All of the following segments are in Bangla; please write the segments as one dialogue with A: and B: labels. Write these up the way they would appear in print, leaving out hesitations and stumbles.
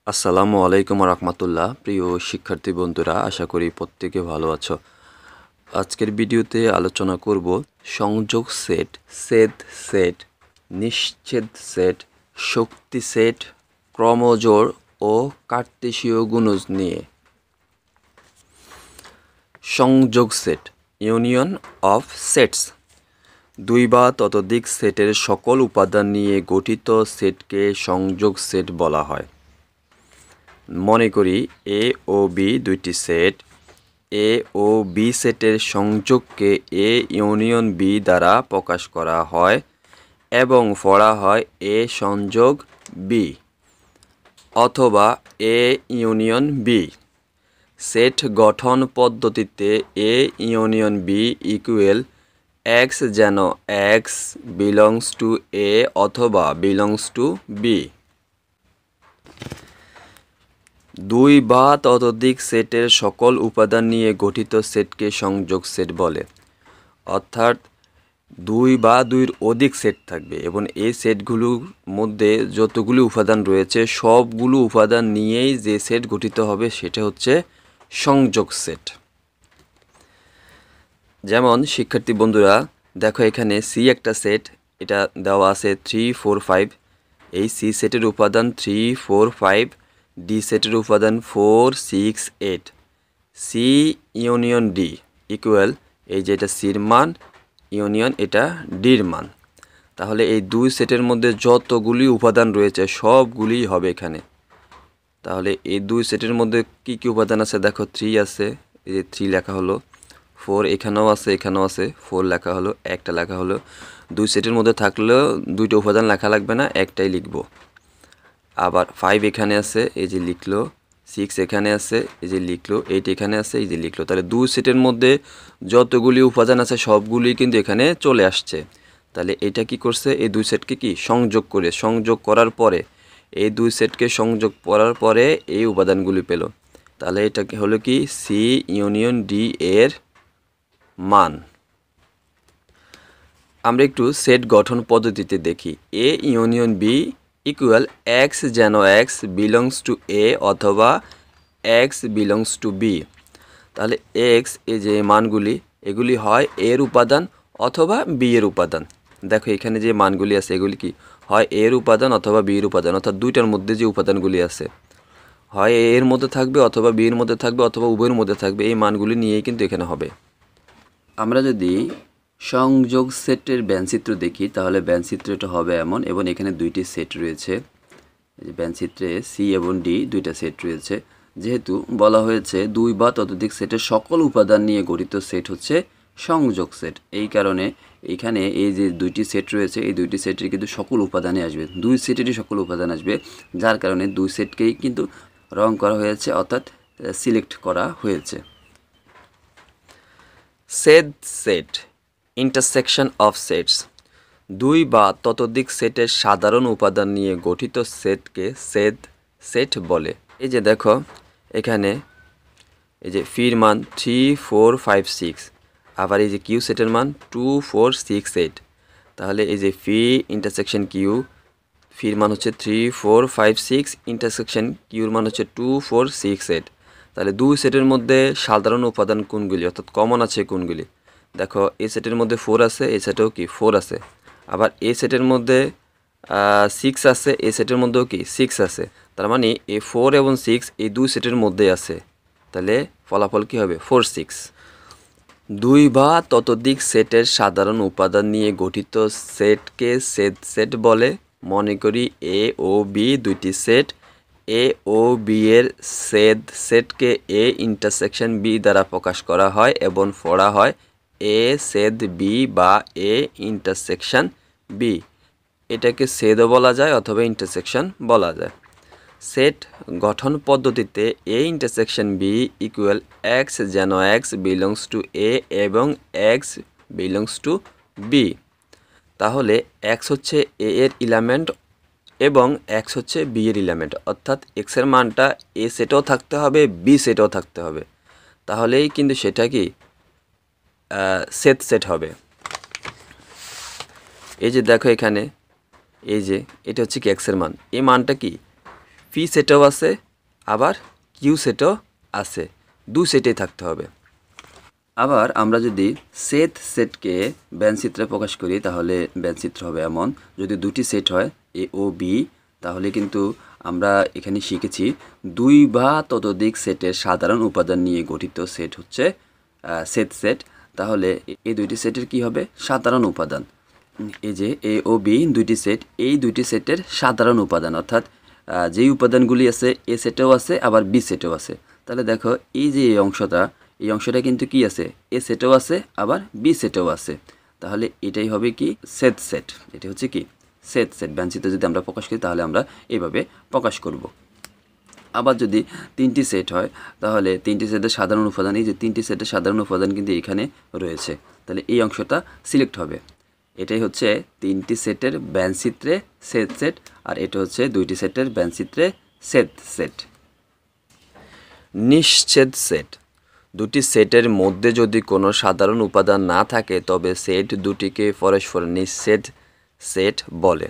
A: আসসালামু আলাইকুম রহমতুল্লাহ। প্রিয় শিক্ষার্থী বন্ধুরা, আশা করি প্রত্যেকে ভালো আছো। আজকের ভিডিওতে আলোচনা করব সংযোগ সেট, ছেদ সেট, নিশ্ছেদ সেট, শক্তি সেট, ক্রমজোড় ও কার্তেশীয় গুণজ নিয়ে। সংযোগ সেট, ইউনিয়ন অফ সেটস। দুই বা ততোধিক সেটের সকল উপাদান নিয়ে গঠিত সেটকে সংযোগ সেট বলা হয়। মনে করি এ ও বি দুইটি সেট। এ ও বি সেটের সংযোগকে এ ইউনিয়ন বি দ্বারা প্রকাশ করা হয় এবং পড়া হয় এ সংযোগ বি অথবা এ ইউনিয়ন বি। সেট গঠন পদ্ধতিতে A union B equal X যেন এক্স বিলংস টু এ অথবা বিলংস টু বি। দুই বা ততোধিক সেটের সকল উপাদান নিয়ে গঠিত সেটকে সংযোগ সেট বলে। অর্থাৎ দুই বা দুইয়ের অধিক সেট থাকবে এবং এই সেটগুলোর মধ্যে যতগুলো উপাদান রয়েছে সবগুলো উপাদান নিয়েই যে সেট গঠিত হবে সেটা হচ্ছে সংযোগ সেট। যেমন শিক্ষার্থী বন্ধুরা দেখো, এখানে সি একটা সেট, এটা দেওয়া আছে 3, 4, 5। এই সি সেটের উপাদান 3, 4, 5। ডি সেটের উপাদান 4, 6, 8। সি ইউনিয়ন ডি ইকুয়াল, এই যে এটা সির মান ইউনিয়ন এটা ডির মান। তাহলে এই দুই সেটের মধ্যে যতগুলি উপাদান রয়েছে সবগুলি হবে এখানে। তাহলে এই দুই সেটের মধ্যে কি কি উপাদান আছে দেখো, 3 আছে, এই যে 3 লেখা হলো। 4 এখানেও আছে, এখানেও আছে, 4 লেখা হলো, একটা লেখা হলো। দুই সেটের মধ্যে থাকলেও দুইটা উপাদান লেখা লাগবে না, একটাই লিখব। আবার 5 এখানে আছে, এই যে লিখলো। 6 এখানে আছে, এই যে লিখলো। 8 এখানে আছে, এই যে লিখলো। তাহলে দুই সেটের মধ্যে যতগুলি উপাদান আছে সবগুলি কিন্তু এখানে চলে আসছে। তাহলে এটা কি করছে, এই দুই সেটকে কি সংযোগ করার পরে এই দুই সেটকে সংযোগ করার পরে এই উপাদানগুলি পেল। তাহলে এটা হলো কি সি ইউনিয়ন ডি এর মান। আমরা একটু সেট গঠন পদ্ধতিতে দেখি। A union B equal X যেন এক্স বিলংস টু এ অথবা এক্স বিলংস টু বি। তাহলে এক্স, এই যে মানগুলি, এগুলি হয় এর উপাদান অথবা বি এর উপাদান। দেখো এখানে যে মানগুলি আছে এগুলি কি হয় এর উপাদান অথবা বি এর উপাদান, অর্থাৎ দুইটার মধ্যে যে উপাদানগুলি আছে হয় এ এর মধ্যে থাকবে অথবা বি এর মধ্যে থাকবে অথবা উভয়ের মধ্যে থাকবে। এই মানগুলি নিয়েই কিন্তু এখানে হবে। আমরা যদি সংযোগ সেটের ব্যানচিত্র দেখি তাহলে ব্যানচিত্রটা হবে এমন, এবং এখানে দুইটি সেট রয়েছে। এই যে ব্যানচিত্রে সি এবং ডি দুইটা সেট রয়েছে। যেহেতু বলা হয়েছে দুই বা ততোধিক সেটের সকল উপাদান নিয়ে গঠিত সেট হচ্ছে সংযোগ সেট, এই কারণে এখানে এই যে দুইটি সেট রয়েছে এই দুইটি সেটের কিন্তু সকল উপাদানে আসবে, দুই সেটেরই সকল উপাদান আসবে, যার কারণে দুই সেটকেই কিন্তু রং করা হয়েছে, অর্থাৎ সিলেক্ট করা হয়েছে। ছেদ সেট, ইন্টারসেকশন অফ সেটস। দুই বা ততোধিক সেটের সাধারণ উপাদান নিয়ে গঠিত সেটকে ছেদ সেট বলে। এই যে দেখো এখানে এই যে ফির মান 3, 4, 5, 6, আবার এই যে কিউ সেটের মান 2, 4, 6, 8। তাহলে এই যে ফি ইন্টারসেকশন কিউ, ফির মান হচ্ছে 3, 4, 5, 6, ইন্টারসেকশন কিউর মান হচ্ছে 2, 4, 6, 8। তাহলে দুই সেটের মধ্যে সাধারণ উপাদান কোনগুলি, অর্থাৎ কমন আছে কোনগুলি? দেখো এই সেটের মধ্যে 4 আছে, এই সেটেও কি 4 আছে। আবার এই সেটের মধ্যে 6 আছে, এই সেটের মধ্যেও কি 6 আছে। তার মানে এই 4 এবং 6 এই দুই সেটের মধ্যে আছে। তাহলে ফলাফল কি হবে? 4, 6। দুই বা ততোধিক সেটের সাধারণ উপাদান নিয়ে গঠিত সেটকে ছেদ সেট বলে। মনে করি এ ও বি দুইটি সেট। এ ও বি এর ছেদ সেটকে এ ইন্টারসেকশন বি দ্বারা প্রকাশ করা হয় এবং পড়া হয় এ ছেদ বি বা এ ইন্টারসেকশন বি। এটাকে ছেদও বলা যায় অথবা ইন্টারসেকশন বলা যায়। সেট গঠন পদ্ধতিতে A intersection B equal X যেন এক্স বিলংস টু এ এবং এক্স বিলংস টু বি। তাহলে এক্স হচ্ছে এ এর এলিমেন্ট এবং এক্স হচ্ছে বি এর এলিমেন্ট, অর্থাৎ এক্সের মানটা এ সেটেও থাকতে হবে বি সেটেও থাকতে হবে, তাহলেই কিন্তু সেটা কি সেট সেট হবে। এই যে দেখো এখানে এই যে এটা হচ্ছে কি এক্সের মান, এই মানটা কি পি সেটও আছে, আবার কিউ সেটও আছে, দুই সেটেই থাকতে হবে। আবার আমরা যদি সেটকে ব্যঞ্চিত্রে প্রকাশ করি তাহলে ব্যঞ্চিত্র হবে এমন, যদি দুটি সেট হয় এ ও বি, তাহলে কিন্তু আমরা এখানে শিখেছি দুই বা ততোধিক সেটের সাধারণ উপাদান নিয়ে গঠিত সেট হচ্ছে সেট। তাহলে এই দুইটি সেটের কি হবে? সাধারণ উপাদান। এই যে এ ও বি দুইটি সেট, এই দুইটি সেটের সাধারণ উপাদান, অর্থাৎ যেই উপাদানগুলি আছে এ সেটেও আছে আবার বি সেটেও আছে। তাহলে দেখো এই যে এই অংশটা কিন্তু কি আছে? এ সেটেও আছে আবার বি সেটেও আছে। তাহলে এটাই হবে কি? সেট। এটা হচ্ছে কি? সেট ব্যঞ্চিত যদি আমরা প্রকাশ করি তাহলে আমরা এইভাবে প্রকাশ করব। আবার যদি তিনটি সেট হয় তাহলে তিনটি সেটের সাধারণ উপাদান, এই যে তিনটি সেটের সাধারণ উপাদান কিন্তু এখানে রয়েছে, তাহলে এই অংশটা সিলেক্ট হবে। এটাই হচ্ছে তিনটি সেটের ব্যঞ্চিত্রে সেট, আর এটা হচ্ছে দুইটি সেটের ব্যঞ্চিত্রে সেট। নিশ্ছেদ সেট। দুটি সেটের মধ্যে যদি কোনো সাধারণ উপাদান না থাকে তবে সেট দুটিকে পরস্পর নিশ্ছেদ সেট বলে।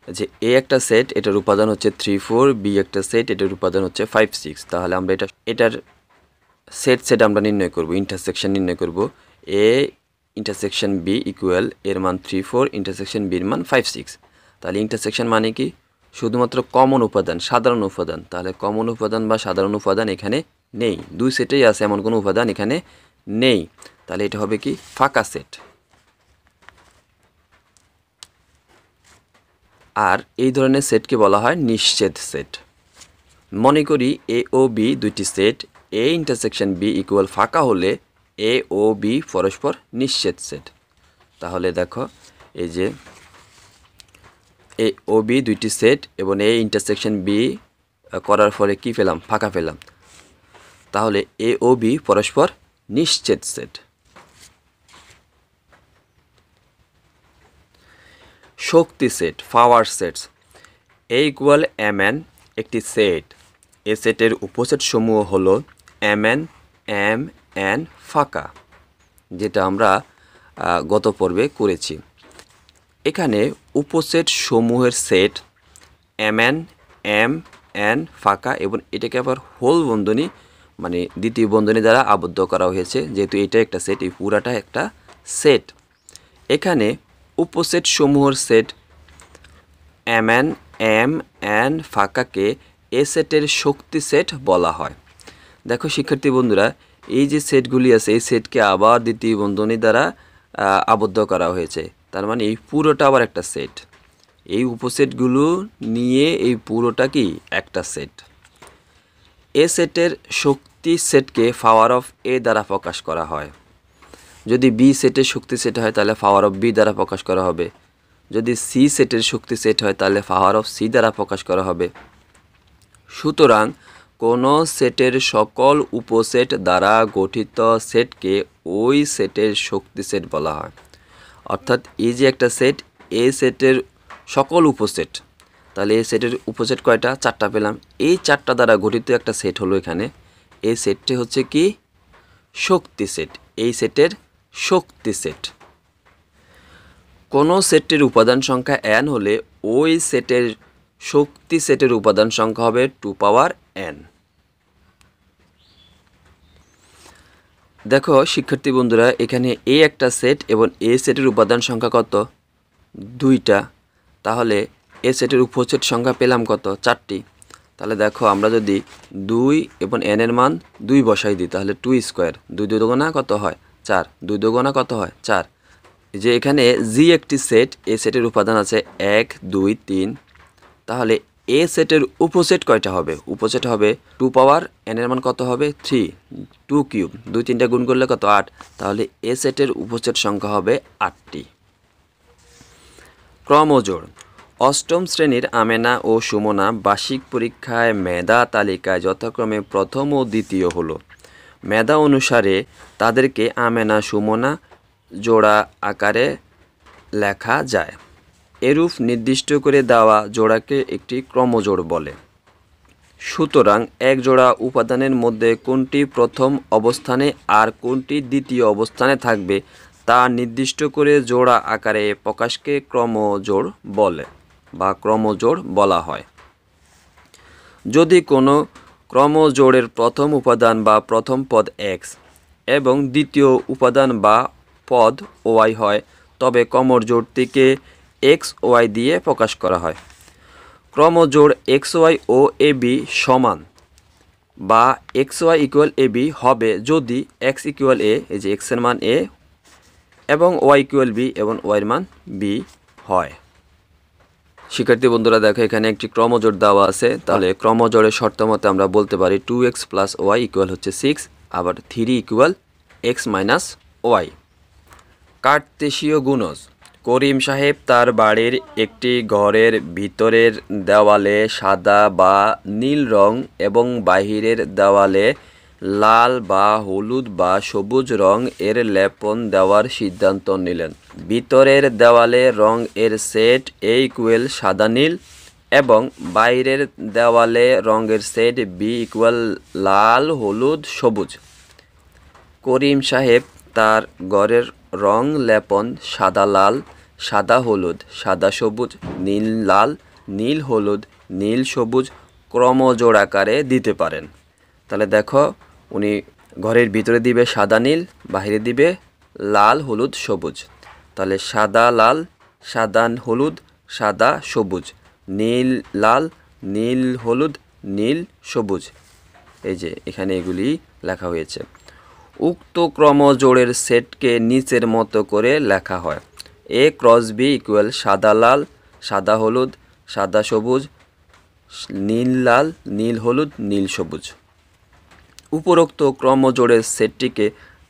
A: যে এ একটা সেট, এটার উপাদান হচ্ছে 3 4, বি একটা সেট, এটার উপাদান হচ্ছে 5 6। তাহলে আমরা এটার সেট আমরা নির্ণয় করব, ইন্টারসেকশন নির্ণয় করব। এ ইন্টারসেকশন বি ইকুয়াল এর মান 3 4 ইন্টারসেকশন বির মান 5 6। তাহলে ইন্টারসেকশন মানে কি? শুধুমাত্র কমন উপাদান, সাধারণ উপাদান। তাহলে কমন উপাদান বা সাধারণ উপাদান এখানে নেই, দুই সেটেই আছে, এমন কোনো উপাদান এখানে নেই। তাহলে এটা হবে কি? ফাঁকা সেট। আর এই ধরনের সেটকে বলা হয় নিশ্ছেদ সেট। মনে করি এ ও বি দুইটি set, A intersection B equal ফাঁকা হলে এ ও বি পরস্পর নিশ্ছেদ সেট। তাহলে দেখো এই যে এ ও বি দুইটি সেট এবং এ ইন্টারসেকশন বি করার ফলে কি পেলাম? ফাঁকা পেলাম। তাহলে এ ও বি পরস্পর নিশ্ছেদ সেট। শক্তি সেট, পাওয়ার সেটস। এ ইকুয়াল এম এন একটি সেট, এ সেটের উপসেট সমূহ হলো এম এন ফাঁকা, যেটা আমরা গত পর্বে করেছি। এখানে উপসেট সমূহের সেট এম এন ফাঁকা, এবং এটাকে আবার হোল বন্ধনী মানে দ্বিতীয় বন্ধনী দ্বারা আবদ্ধ করা হয়েছে, যেহেতু এটা একটা সেট, এই পুরাটা একটা সেট। এখানে উপসেট সমূহের সেট এম এন ফাঁকাকে এ সেটের শক্তি সেট বলা হয়। দেখো শিক্ষার্থী বন্ধুরা, এই যে সেটগুলি আছে এই সেটকে আবার দ্বিতীয় বন্ধনী দ্বারা আবদ্ধ করা হয়েছে, তার মানে এই পুরোটা আবার একটা সেট। এই উপসেটগুলো নিয়ে এই পুরোটা কি? একটা সেট। এ সেটের শক্তি সেটকে পাওয়ার অফ এ দ্বারা প্রকাশ করা হয়। যদি বি সেটের শক্তি সেট হয় তাহলে পাওয়ার অফ বি দ্বারা প্রকাশ করা হবে। যদি সি সেটের শক্তি সেট হয় তাহলে পাওয়ার অফ সি দ্বারা প্রকাশ করা হবে। সুতরাং কোনো সেটের সকল উপসেট দ্বারা গঠিত সেটকে ওই সেটের শক্তি সেট বলা হয়। অর্থাৎ এই যে একটা সেট, এই সেটের সকল উপসেট, তাহলে এই সেটের উপসেট কয়টা? 4টা পেলাম। এই 4টা দ্বারা গঠিত একটা সেট হলো এখানে, এই সেটটি হচ্ছে কি? শক্তি সেট। এই সেটের শক্তি সেট। কোনো সেটের উপাদান সংখ্যা n হলে ওই সেটের শক্তি সেটের উপাদান সংখ্যা হবে 2 পাওয়ার n। দেখো শিক্ষার্থী বন্ধুরা, এখানে এ একটা সেট এবং এ সেটের উপাদান সংখ্যা কত? 2টা। তাহলে এ সেটের উপসেট সংখ্যা পেলাম কত? 4টি। তাহলে দেখো আমরা যদি 2 এবং n এর মান 2 বসাই দিই তাহলে 2 স্কোয়ার, 2 2 দুগুণা কত হয়? 4, 2 দুগুণা কত হয়? 4। যে এখানে জি একটি সেট, এ সেটের উপাদান আছে 1 2 3। তাহলে এ সেটের উপসেট কয়টা হবে? উপসেট হবে 2 পাওয়ার n এর মান কত হবে? 3, 2 কিউব, 2 3টা গুণ করলে কত? 8। তাহলে এ সেটের উপসেট সংখ্যা হবে 8টি। ক্রমজোড়। অষ্টম শ্রেণীর আমেনা ও সুমনা বার্ষিক পরীক্ষায় মেধা তালিকায় যথাক্রমে প্রথম ও দ্বিতীয় হলো। মেধা অনুসারে তাদেরকে আমেনা সুমনা জোড়া আকারে লেখা যায়। এরূপ নির্দিষ্ট করে দেওয়া জোড়াকে একটি ক্রমজোড় বলে। সুতরাং এক জোড়া উপাদানের মধ্যে কোনটি প্রথম অবস্থানে আর কোনটি দ্বিতীয় অবস্থানে থাকবে তা নির্দিষ্ট করে জোড়া আকারে প্রকাশকে ক্রমজোড় বলে বা ক্রমজোড় বলা হয়। যদি কোনো ক্রমজোড়ের প্রথম উপাদান বা প্রথম পদ x এবং দ্বিতীয় উপাদান বা পদ y হয় তবে ক্রমজোড়টিকে xy দিয়ে প্রকাশ করা হয়। ক্রমজোড় xy ও ab সমান বা xy ইকুয়াল ab হবে যদি x ইকুয়াল a, এই যে x এর মান a এবং y ইকুয়াল b এবং y এর মান b হয়। শিক্ষার্থী বন্ধুরা দেখো এখানে একটি ক্রমজোড় দেওয়া আছে, তাহলে ক্রমজোড়ের শর্ত মতে আমরা বলতে পারি 2x প্লাস y ইকুয়াল হচ্ছে 6, আবার 3 ইকুয়াল x মাইনাস y। কার্তেশীয় গুণজ। করিম সাহেব তার বাড়ির একটি ঘরের ভিতরের দেওয়ালে সাদা বা নীল রং এবং বাহিরের দেওয়ালে লাল বা হলুদ বা সবুজ রং এর লেপন দেওয়ার সিদ্ধান্ত নিলেন। ভিতরের দেওয়ালে রং এর সেট A ইকুয়াল সাদা নীল এবং বাইরের দেওয়ালে রঙের সেট B ইকুয়াল লাল হলুদ সবুজ। করিম সাহেব তার ঘরের রং লেপন সাদা লাল, সাদা হলুদ, সাদা সবুজ, নীল লাল, নীল হলুদ, নীল সবুজ ক্রমজোড় আকারে দিতে পারেন। তাহলে দেখো উনি ঘরের ভিতরে দিবে সাদা নীল, বাইরে দিবে লাল হলুদ সবুজ। তাহলে সাদা লাল, সাদা হলুদ, সাদা সবুজ, নীল লাল, নীল হলুদ, নীল সবুজ। এই যে এখানে এগুলি লেখা হয়েছে। উক্ত ক্রমজোড়ের সেটকে নিচের মতো করে লেখা হয়। A ক্রস B ইকুয়াল সাদা লাল, সাদা হলুদ, সাদা সবুজ, নীল লাল, নীল হলুদ, নীল সবুজ। উপরোক্ত ক্রমজোড়ের সেটটিকে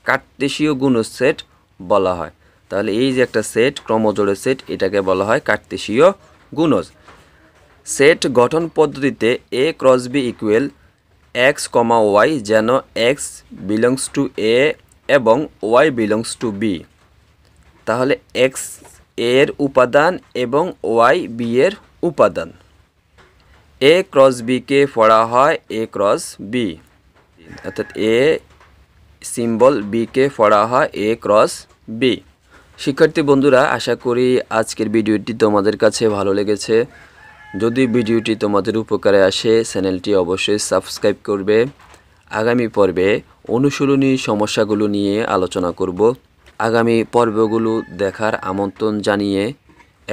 A: কার্তেশীয় গুণজ সেট বলা হয়। তাহলে এই যে একটা সেট, ক্রমজোড়ের সেট, এটাকে বলা হয় কার্তেশীয় গুণজ। সেট গঠন পদ্ধতিতে A cross B equal x, y যেন x বিলংস টু A এবং y বিলংস টু B। তাহলে x এর উপাদান এবং y b এর উপাদান। A ক্রস B কে পড়া হয় A ক্রস B, অর্থাৎ A সিম্বল B কে পড়া হয় A ক্রস B। শিক্ষার্থী বন্ধুরা, আশা করি আজকের ভিডিওটি তোমাদের কাছে ভালো লেগেছে। যদি ভিডিওটি তোমাদের উপকারে আসে চ্যানেলটি অবশ্যই সাবস্ক্রাইব করবে। আগামী পর্বে অনুশীলনী সমস্যাগুলো নিয়ে আলোচনা করব। আগামী পর্বগুলো দেখার আমন্ত্রণ জানিয়ে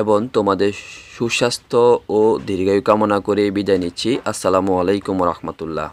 A: এবং তোমাদের সুস্বাস্থ্য ও দীর্ঘায়ু কামনা করে বিদায় নিচ্ছি। আসসালামু আলাইকুম রহমতুল্লাহ।